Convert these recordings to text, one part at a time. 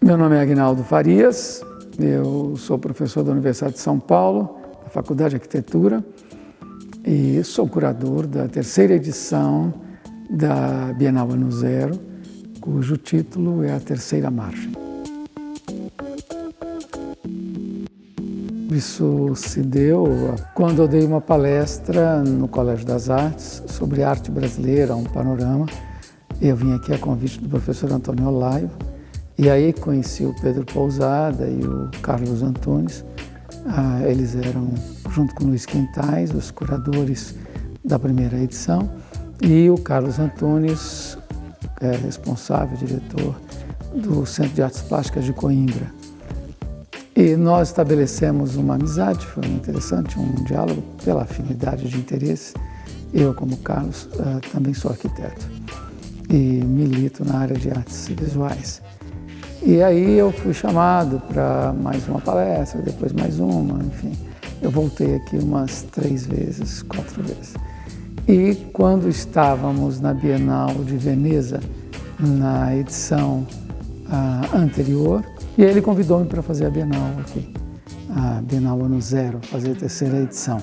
Meu nome é Aguinaldo Farias, eu sou professor da Universidade de São Paulo, da Faculdade de Arquitetura, e sou curador da terceira edição da Bienal Ano Zero, cujo título é A Terceira Margem. Isso se deu quando eu dei uma palestra no Colégio das Artes sobre arte brasileira, um panorama. Eu vim aqui a convite do professor Antônio Olaio, e aí conheci o Pedro Pousada e o Carlos Antunes. Eles eram, junto com o Luiz Quintais, os curadores da primeira edição, e o Carlos Antunes é responsável, diretor do Centro de Artes Plásticas de Coimbra. E nós estabelecemos uma amizade, foi interessante, um diálogo pela afinidade de interesses. Eu, como Carlos, também sou arquiteto e milito na área de artes visuais. E aí eu fui chamado para mais uma palestra, depois mais uma, enfim. Eu voltei aqui umas 3 vezes, 4 vezes. E quando estávamos na Bienal de Veneza, na edição anterior, e ele convidou-me para fazer a Bienal aqui, a Bienal Ano Zero, fazer a terceira edição.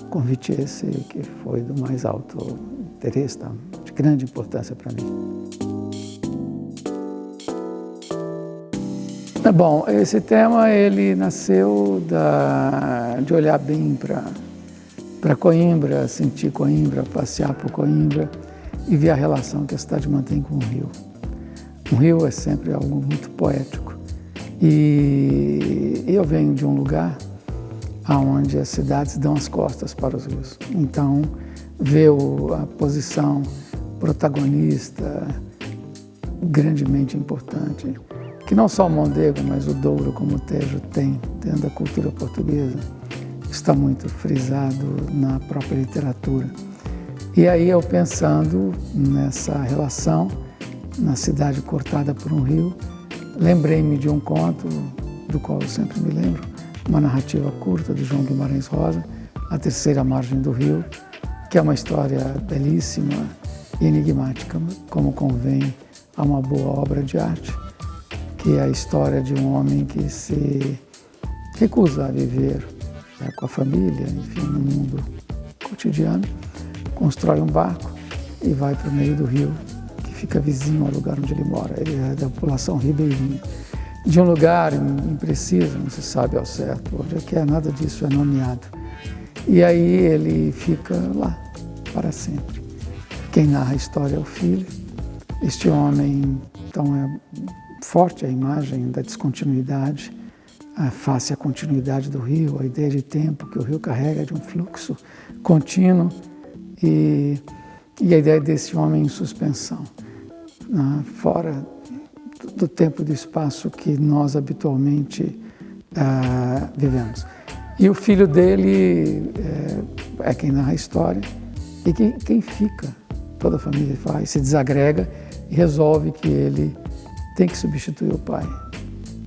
Convite esse que foi do mais alto interesse, de grande importância para mim. Bom, esse tema ele nasceu de olhar bem para Coimbra, sentir Coimbra, passear por Coimbra e ver a relação que a cidade mantém com o rio. O rio é sempre algo muito poético e eu venho de um lugar onde as cidades dão as costas para os rios. Então, ver a posição protagonista grandemente importante, que não só o Mondego, mas o Douro, como o Tejo tem dentro da cultura portuguesa, está muito frisado na própria literatura. E aí eu pensando nessa relação, na cidade cortada por um rio, lembrei-me de um conto, do qual eu sempre me lembro, uma narrativa curta do João Guimarães Rosa, A Terceira Margem do Rio, que é uma história belíssima e enigmática, como convém a uma boa obra de arte, que é a história de um homem que se recusa a viver com a família, enfim, no mundo cotidiano, constrói um barco e vai para o meio do rio, que fica vizinho ao lugar onde ele mora. Ele é da população ribeirinha, de um lugar impreciso, não se sabe ao certo onde é que é, nada disso é nomeado. E aí ele fica lá para sempre. Quem narra a história é o filho. Este homem, então, é forte a imagem da descontinuidade, face à continuidade do rio, a ideia de tempo que o rio carrega de um fluxo contínuo e a ideia desse homem em suspensão, fora do tempo e do espaço que nós habitualmente vivemos. E o filho dele é quem narra a história e quem fica, toda a família se desagrega e resolve que ele tem que substituir o pai,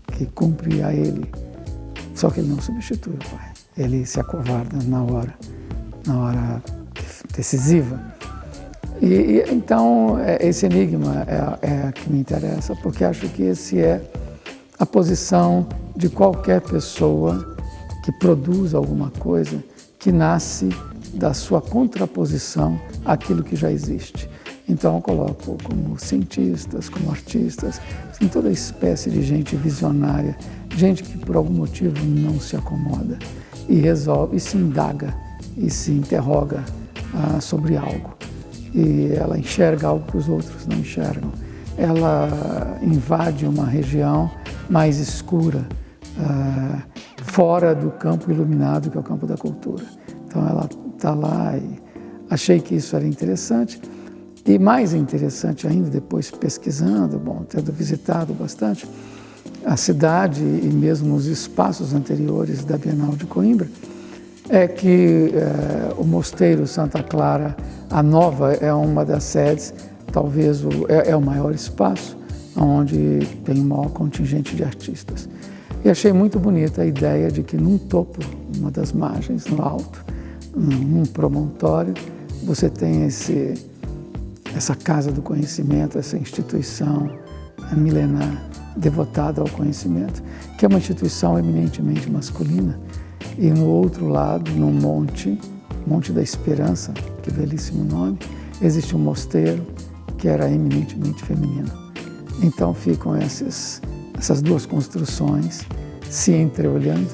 que cumpre a ele. Só que ele não substitui o pai. Ele se acovarda na hora decisiva. E então, esse enigma é a que me interessa, porque acho que esse é a posição de qualquer pessoa que produz alguma coisa que nasce da sua contraposição àquilo que já existe. Então eu coloco como cientistas, como artistas, em toda espécie de gente visionária, gente que por algum motivo não se acomoda e resolve, e se indaga, e se interroga sobre algo. E ela enxerga algo que os outros não enxergam. Ela invade uma região mais escura, fora do campo iluminado que é o campo da cultura. Então ela está lá e achei que isso era interessante. E mais interessante ainda, depois pesquisando, tendo visitado bastante a cidade e mesmo os espaços anteriores da Bienal de Coimbra, é que o Mosteiro Santa Clara, a Nova, é uma das sedes, talvez é o maior espaço, onde tem o maior contingente de artistas. E achei muito bonita a ideia de que num topo, uma das margens, no alto, num promontório, você tem essa casa do conhecimento, essa instituição milenar devotada ao conhecimento, que é uma instituição eminentemente masculina, e no outro lado, no Monte da Esperança, que belíssimo nome, existe um mosteiro que era eminentemente feminino. Então ficam essas duas construções se entreolhando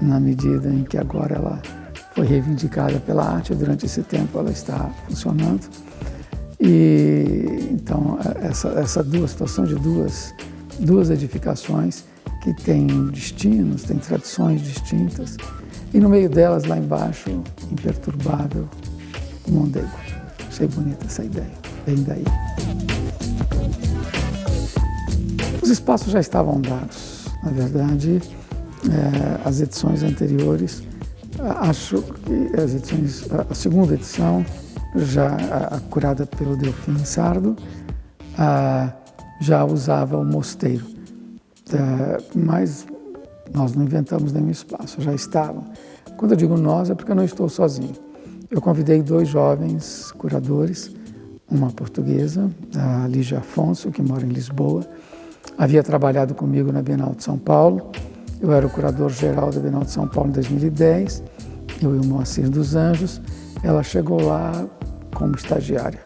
na medida em que agora ela foi reivindicada pela arte, durante esse tempo ela está funcionando. E então essa situação de duas edificações que têm destinos, têm tradições distintas, e no meio delas, lá embaixo, imperturbável, o Mondego. Achei bonita essa ideia, vem daí. Os espaços já estavam dados, na verdade, as edições anteriores, acho que a segunda edição, já curada pelo Delfim Sardo, já usava o mosteiro, mas nós não inventamos nenhum espaço, já estava. Quando eu digo nós, é porque eu não estou sozinho. Eu convidei 2 jovens curadores, uma portuguesa, a Lígia Afonso, que mora em Lisboa, havia trabalhado comigo na Bienal de São Paulo, eu era o curador-geral da Bienal de São Paulo em 2010, eu e o Moacir dos Anjos. Ela chegou lá como estagiária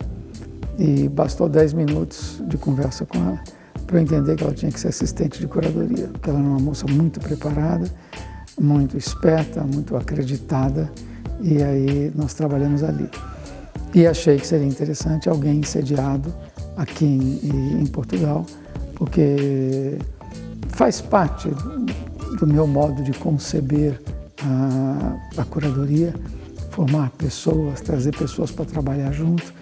e bastou 10 minutos de conversa com ela para eu entender que ela tinha que ser assistente de curadoria, porque ela era uma moça muito preparada, muito esperta, muito acreditada, e aí nós trabalhamos ali. E achei que seria interessante alguém sediado aqui em Portugal, porque faz parte do meu modo de conceber a curadoria, formar pessoas, trazer pessoas para trabalhar junto,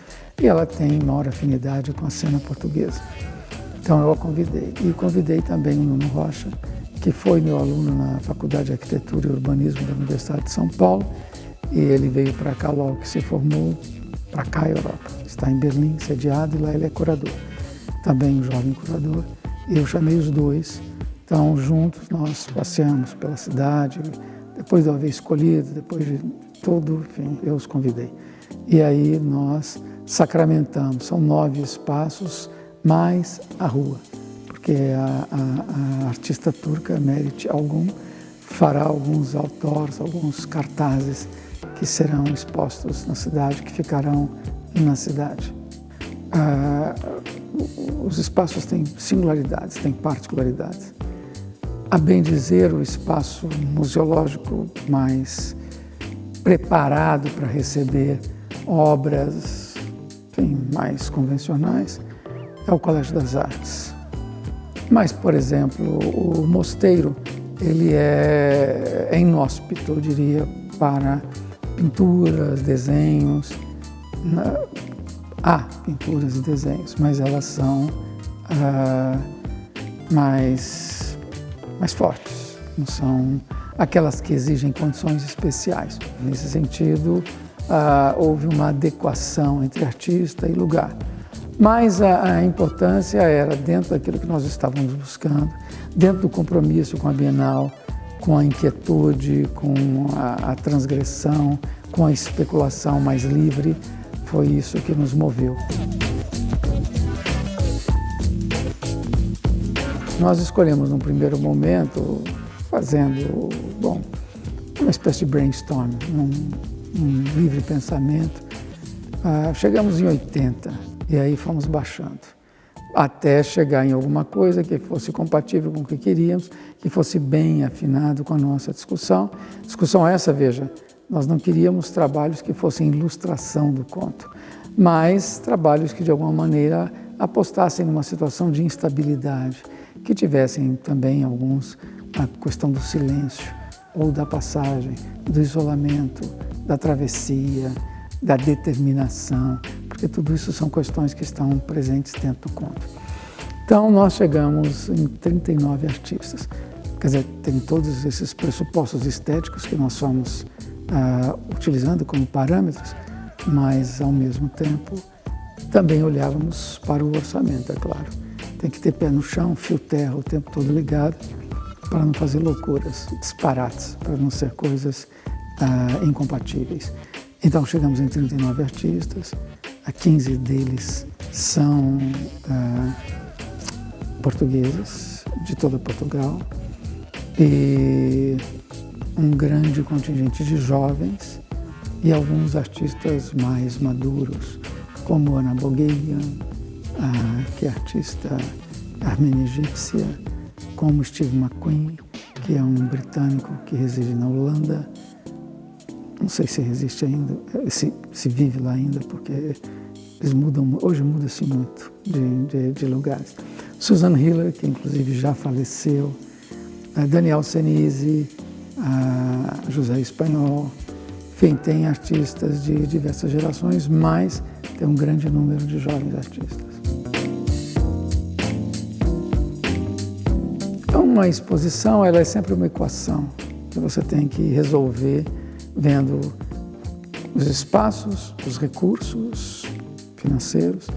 e ela tem maior afinidade com a cena portuguesa. Então eu a convidei. E convidei também o Nuno Rocha, que foi meu aluno na Faculdade de Arquitetura e Urbanismo da Universidade de São Paulo, e ele veio para cá logo que se formou, para cá, Europa. Está em Berlim, sediado, e lá ele é curador. Também um jovem curador. E eu chamei os 2. Então, juntos, nós passeamos pela cidade. Depois de eu haver escolhido, depois de tudo, enfim, eu os convidei. E aí nós sacramentamos. São 9 espaços, mais a rua. Porque a artista turca, Merit Algum, fará alguns outdoors, alguns cartazes que serão expostos na cidade, que ficarão na cidade. Os espaços têm singularidades, têm particularidades. A bem dizer, o espaço museológico mais preparado para receber obras, enfim, mais convencionais é o Colégio das Artes. Mas, por exemplo, o mosteiro, ele é inóspito, eu diria, para pinturas, desenhos. Há pinturas e desenhos, mas elas são mais fortes, não são aquelas que exigem condições especiais. Nesse sentido, houve uma adequação entre artista e lugar. Mas a importância era dentro daquilo que nós estávamos buscando, dentro do compromisso com a Bienal, com a inquietude, com a transgressão, com a especulação mais livre. Foi isso que nos moveu. Nós escolhemos, num primeiro momento, fazendo, uma espécie de brainstorm, um livre pensamento. Chegamos em 80 e aí fomos baixando, até chegar em alguma coisa que fosse compatível com o que queríamos, que fosse bem afinado com a nossa discussão. Discussão essa, veja, nós não queríamos trabalhos que fossem ilustração do conto, mas trabalhos que de alguma maneira apostassem numa situação de instabilidade, que tivessem também alguns a questão do silêncio, ou da passagem, do isolamento, da travessia, da determinação, porque tudo isso são questões que estão presentes dentro do conto. Então nós chegamos em 39 artistas, quer dizer, tem todos esses pressupostos estéticos que nós fomos utilizando como parâmetros, mas ao mesmo tempo também olhávamos para o orçamento, é claro. Tem que ter pé no chão, fio terra o tempo todo ligado, para não fazer loucuras, disparates, para não ser coisas incompatíveis. Então chegamos em 39 artistas, 15 deles são portugueses de toda Portugal e um grande contingente de jovens e alguns artistas mais maduros, como Ana Bogueia, que é artista armênia-egípcia, como Steve McQueen, que é um britânico que reside na Holanda. Não sei se resiste ainda, se vive lá ainda, porque eles mudam, hoje muda-se muito de lugares. Susan Hiller, que inclusive já faleceu, Daniel Senise, José Espanhol, enfim, tem artistas de diversas gerações, mas tem um grande número de jovens artistas. Uma exposição, ela é sempre uma equação que você tem que resolver vendo os espaços, os recursos financeiros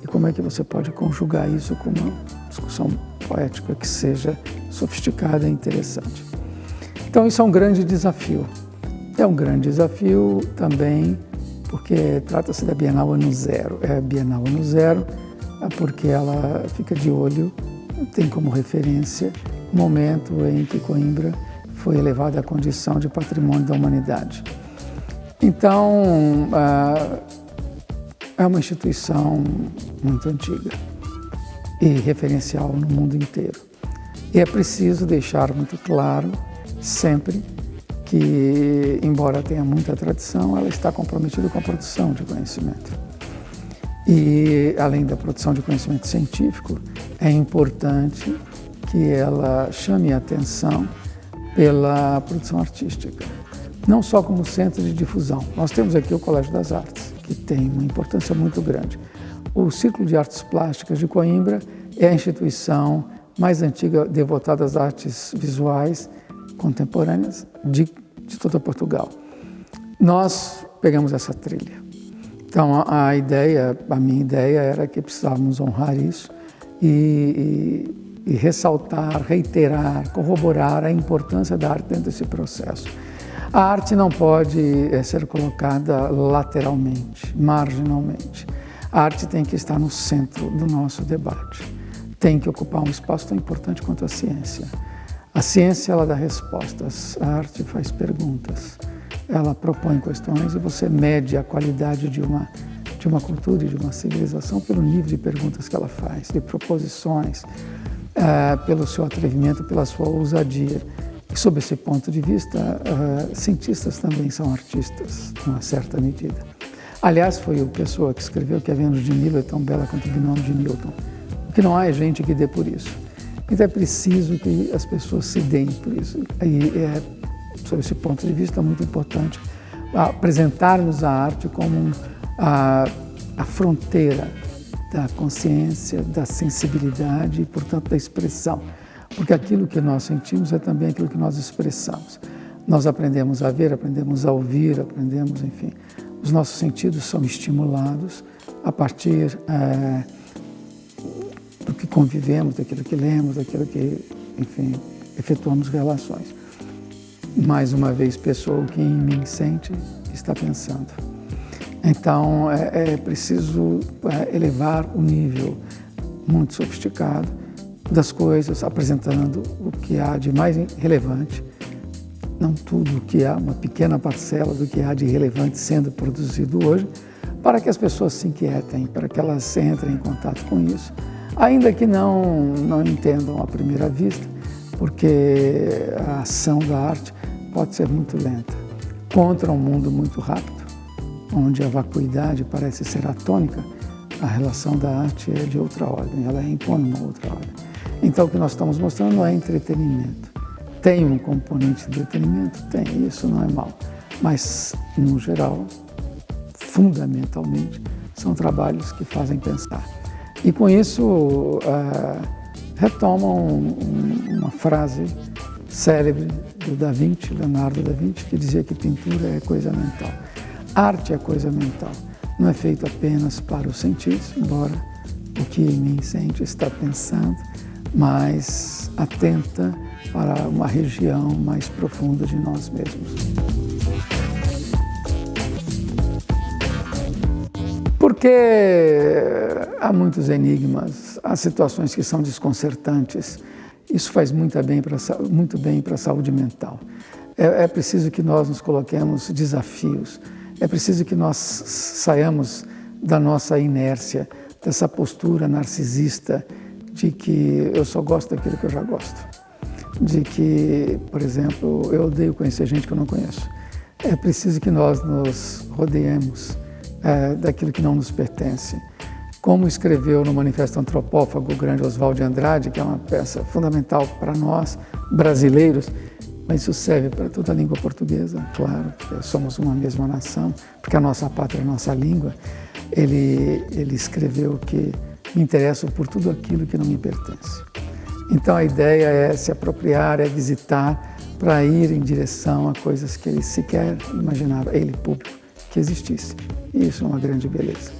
e como é que você pode conjugar isso com uma discussão poética que seja sofisticada e interessante. Então isso é um grande desafio. É um grande desafio também porque trata-se da Bienal Ano Zero. É a Bienal Ano Zero porque ela fica de olho, tem como referência o momento em que Coimbra foi elevada à condição de patrimônio da humanidade. Então, é uma instituição muito antiga e referencial no mundo inteiro. E é preciso deixar muito claro, sempre, que, embora tenha muita tradição, ela está comprometida com a produção de conhecimento. E, além da produção de conhecimento científico, é importante que ela chame a atenção pela produção artística, não só como centro de difusão. Nós temos aqui o Colégio das Artes, que tem uma importância muito grande. O Círculo de Artes Plásticas de Coimbra é a instituição mais antiga devotada às artes visuais contemporâneas de toda Portugal. Nós pegamos essa trilha. Então, a minha ideia era que precisávamos honrar isso e ressaltar, reiterar, corroborar a importância da arte dentro desse processo. A arte não pode ser colocada lateralmente, marginalmente. A arte tem que estar no centro do nosso debate. Tem que ocupar um espaço tão importante quanto a ciência. A ciência, ela dá respostas, a arte faz perguntas. Ela propõe questões e você mede a qualidade de uma cultura e de uma civilização pelo nível de perguntas que ela faz, de proposições, pelo seu atrevimento, pela sua ousadia. E, sob esse ponto de vista, cientistas também são artistas, em uma certa medida. Aliás, foi o Pessoa que escreveu que a Vênus de Milo é tão bela quanto o binômio de Newton. O que não há é gente que dê por isso. Então é preciso que as pessoas se deem por isso. E sob esse ponto de vista, é muito importante apresentarmos a arte como a fronteira da consciência, da sensibilidade e, portanto, da expressão. Porque aquilo que nós sentimos é também aquilo que nós expressamos. Nós aprendemos a ver, aprendemos a ouvir, aprendemos, enfim. Os nossos sentidos são estimulados a partir do que convivemos, daquilo que lemos, daquilo que, enfim, efetuamos relações. Mais uma vez, Pessoa, o que em mim sente, está pensando. Então, é preciso elevar o nível muito sofisticado das coisas, apresentando o que há de mais relevante, não tudo o que há, uma pequena parcela do que há de relevante sendo produzido hoje, para que as pessoas se inquietem, para que elas entrem em contato com isso, ainda que não entendam à primeira vista, porque a ação da arte pode ser muito lenta, contra um mundo muito rápido, onde a vacuidade parece ser a tônica. A relação da arte é de outra ordem, ela impõe uma outra ordem. Então, o que nós estamos mostrando não é entretenimento. Tem um componente de entretenimento? Tem, isso não é mal. Mas, no geral, fundamentalmente, são trabalhos que fazem pensar. E, com isso, retomam uma frase célebre do Da Vinci, Leonardo da Vinci, que dizia que pintura é coisa mental. Arte é coisa mental. Não é feito apenas para os sentidos, embora o que em mim sente está pensando, mas atenta para uma região mais profunda de nós mesmos. Por que Porque há muitos enigmas, há situações que são desconcertantes. Isso faz muito bem para a saúde mental. É preciso que nós nos coloquemos desafios. É preciso que nós saiamos da nossa inércia, dessa postura narcisista de que eu só gosto daquilo que eu já gosto. De que, por exemplo, eu odeio conhecer gente que eu não conheço. É preciso que nós nos rodeemos daquilo que não nos pertence. Como escreveu no Manifesto Antropófago o grande Oswald de Andrade, que é uma peça fundamental para nós, brasileiros, mas isso serve para toda a língua portuguesa, claro, porque somos uma mesma nação, porque a nossa pátria é a nossa língua. Ele escreveu que me interesso por tudo aquilo que não me pertence. Então a ideia é se apropriar, é visitar, para ir em direção a coisas que ele sequer imaginava, ele público, que existisse. E isso é uma grande beleza.